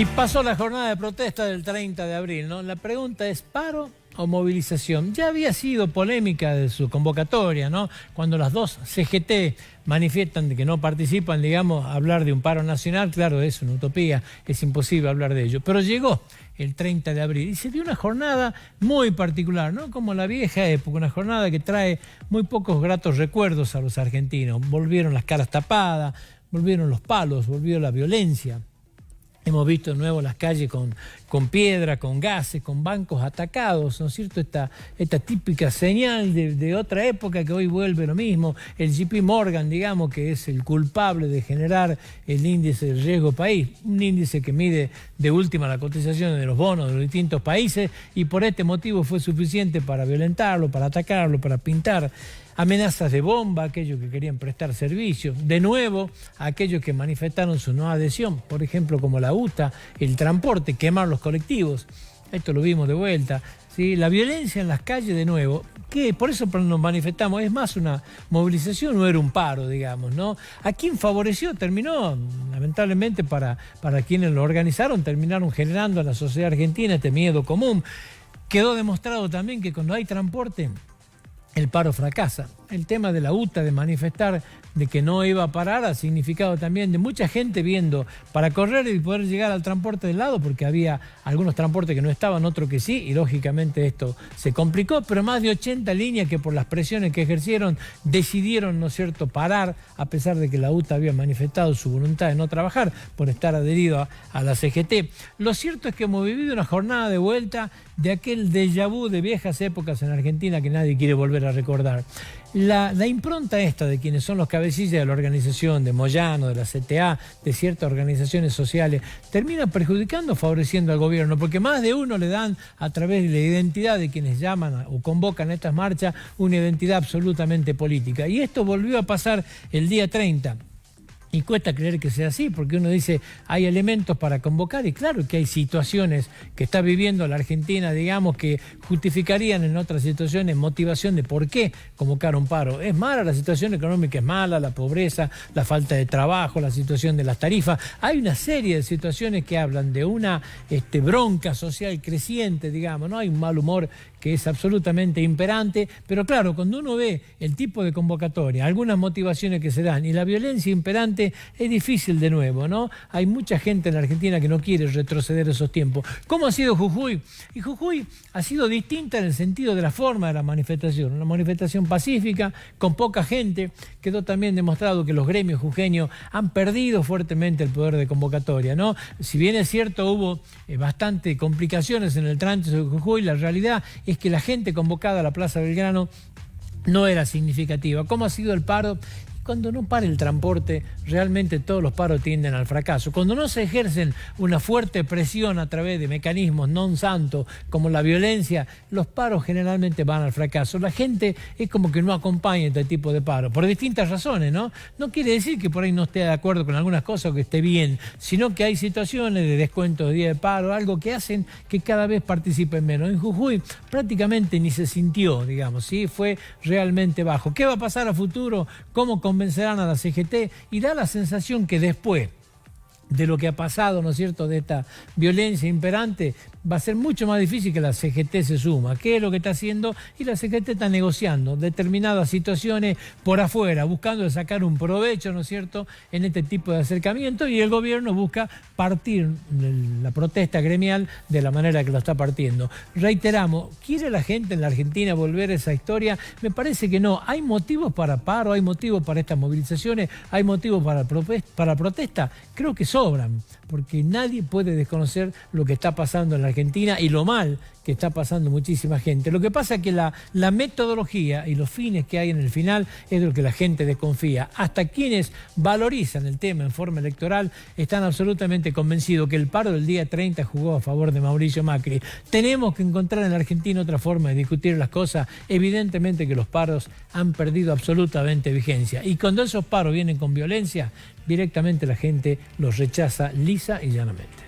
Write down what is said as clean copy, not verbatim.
Y pasó la jornada de protesta del 30 de abril, ¿no? La pregunta es, ¿paro o movilización? Ya había sido polémica de su convocatoria, ¿no? Cuando las dos CGT manifiestan de que no participan, digamos, hablar de un paro nacional, claro, es una utopía, es imposible hablar de ello. Pero llegó el 30 de abril y se dio una jornada muy particular, ¿no? Como la vieja época, una jornada que trae muy pocos gratos recuerdos a los argentinos. Volvieron las caras tapadas, volvieron los palos, volvió la violencia. Hemos visto de nuevo las calles con piedra, con gases, con bancos atacados, ¿no es cierto? Esta típica señal de otra época que hoy vuelve lo mismo. El JP Morgan, digamos, que es el culpable de generar el índice de riesgo país, un índice que mide de última la cotización de los bonos de los distintos países y por este motivo fue suficiente para violentarlo, para atacarlo, para pintar amenazas de bomba a aquellos que querían prestar servicio, de nuevo a aquellos que manifestaron su no adhesión, por ejemplo como la UTA, el transporte, quemar los colectivos, esto lo vimos de vuelta, ¿sí? La violencia en las calles de nuevo, que por eso nos manifestamos, es más una movilización, no era un paro, digamos, ¿no? ¿A quién favoreció? Terminó, lamentablemente para quienes lo organizaron, terminaron generando en la sociedad argentina este miedo común. Quedó demostrado también que cuando hay transporte, el paro fracasa. El tema de la UTA, de manifestar de que no iba a parar, ha significado también de mucha gente viendo para correr y poder llegar al transporte del lado, porque había algunos transportes que no estaban, otros que sí, y lógicamente esto se complicó, pero más de 80 líneas que por las presiones que ejercieron decidieron, ¿no es cierto?, parar, a pesar de que la UTA había manifestado su voluntad de no trabajar por estar adherido a la CGT. Lo cierto es que hemos vivido una jornada de vuelta de aquel déjà vu de viejas épocas en Argentina que nadie quiere volver a recordar. La impronta esta de quienes son los cabecillas de la organización, de Moyano, de la CTA, de ciertas organizaciones sociales, termina perjudicando o favoreciendo al gobierno, porque más de uno le dan a través de la identidad de quienes llaman o convocan estas marchas una identidad absolutamente política. Y esto volvió a pasar el día 30. Y cuesta creer que sea así, porque uno dice, hay elementos para convocar, y claro que hay situaciones que está viviendo la Argentina, digamos, que justificarían en otras situaciones motivación de por qué convocar un paro. Es mala, la situación económica es mala, la pobreza, la falta de trabajo, la situación de las tarifas. Hay una serie de situaciones que hablan de una bronca social creciente, digamos, ¿no? Hay un mal humor que es absolutamente imperante, pero claro, cuando uno ve el tipo de convocatoria, algunas motivaciones que se dan y la violencia imperante, es difícil de nuevo, ¿no? Hay mucha gente en la Argentina que no quiere retroceder esos tiempos. ¿Cómo ha sido Jujuy? Y Jujuy ha sido distinta en el sentido de la forma de la manifestación, una manifestación pacífica, con poca gente. Quedó también demostrado que los gremios jujeños han perdido fuertemente el poder de convocatoria, ¿no? Si bien es cierto, hubo bastante complicaciones en el tránsito de Jujuy, la realidad es que la gente convocada a la Plaza Belgrano no era significativa. ¿Cómo ha sido el paro? Cuando no para el transporte, realmente todos los paros tienden al fracaso. Cuando no se ejercen una fuerte presión a través de mecanismos non santo, como la violencia, los paros generalmente van al fracaso. La gente es como que no acompaña este tipo de paro, por distintas razones, ¿no? No quiere decir que por ahí no esté de acuerdo con algunas cosas o que esté bien, sino que hay situaciones de descuento de día de paro, algo que hacen que cada vez participen menos. En Jujuy prácticamente ni se sintió, digamos, ¿sí? Fue realmente bajo. ¿Qué va a pasar a futuro? ¿Cómo convencerán a la CGT? Y da la sensación que después de lo que ha pasado, ¿no es cierto?, de esta violencia imperante, va a ser mucho más difícil que la CGT se suma. ¿Qué es lo que está haciendo? Y la CGT está negociando determinadas situaciones por afuera, buscando sacar un provecho, ¿no es cierto?, en este tipo de acercamiento, y el gobierno busca partir la protesta gremial de la manera que lo está partiendo. Reiteramos, ¿quiere la gente en la Argentina volver a esa historia? Me parece que no. Hay motivos para paro, hay motivos para estas movilizaciones, hay motivos para protesta. Creo que sobran, porque nadie puede desconocer lo que está pasando en la Argentina y lo mal que está pasando muchísima gente. Lo que pasa es que la metodología y los fines que hay en el final es de lo que la gente desconfía. Hasta quienes valorizan el tema en forma electoral están absolutamente convencidos que el paro del día 30 jugó a favor de Mauricio Macri. Tenemos que encontrar en la Argentina otra forma de discutir las cosas. Evidentemente que los paros han perdido absolutamente vigencia. Y cuando esos paros vienen con violencia, directamente la gente los rechaza lisa y llanamente.